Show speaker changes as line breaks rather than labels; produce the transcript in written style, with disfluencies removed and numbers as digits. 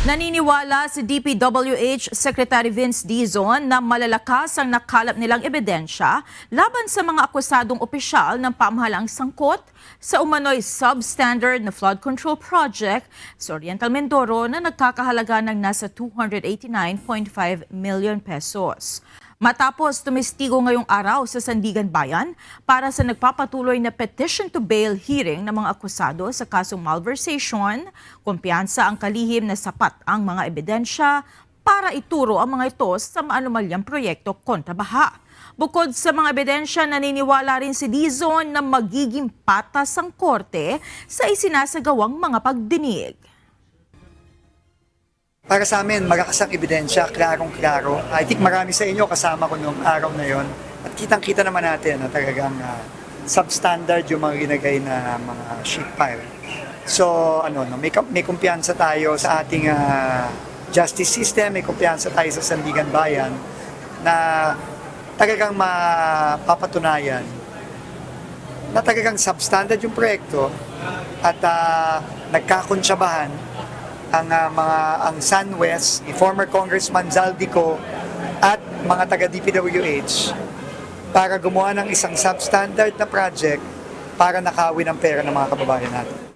Naniniwala si DPWH Secretary Vince Dizon na malalakas ang nakalap nilang ebidensya laban sa mga akusadong opisyal ng pamahalaang sangkot sa umano'y substandard na flood control project sa Oriental Mindoro na nagkakahalaga ng nasa 289.5 million pesos. Matapos tumistigo ngayong araw sa Sandigan Bayan para sa nagpapatuloy na petition to bail hearing ng mga akusado sa kasong malversation, kumpiyansa ang kalihim na sapat ang mga ebidensya para ituro ang mga ito sa maanumalyang proyekto kontra baha. Bukod sa mga ebidensya, naniniwala rin si Dizon na magiging patas ang korte sa isinasagawang mga pagdinig.
Para sa amin, malakas ang ebidensya, klarong-klaro. I think marami sa inyo kasama ko noong araw na yon. At kitang-kita naman natin na talagang substandard yung mga ginagay na mga sheet pile. So, may kumpiyansa tayo sa ating justice system, may kumpiyansa tayo sa Sandigan Bayan na talagang mapapatunayan na talagang substandard yung proyekto at nagkakunsyabahan ang SunWest, ni former Congressman Zaldico at mga taga-DPWH para gumawa ng isang substandard na project para nakawin ang pera ng mga kababayan natin.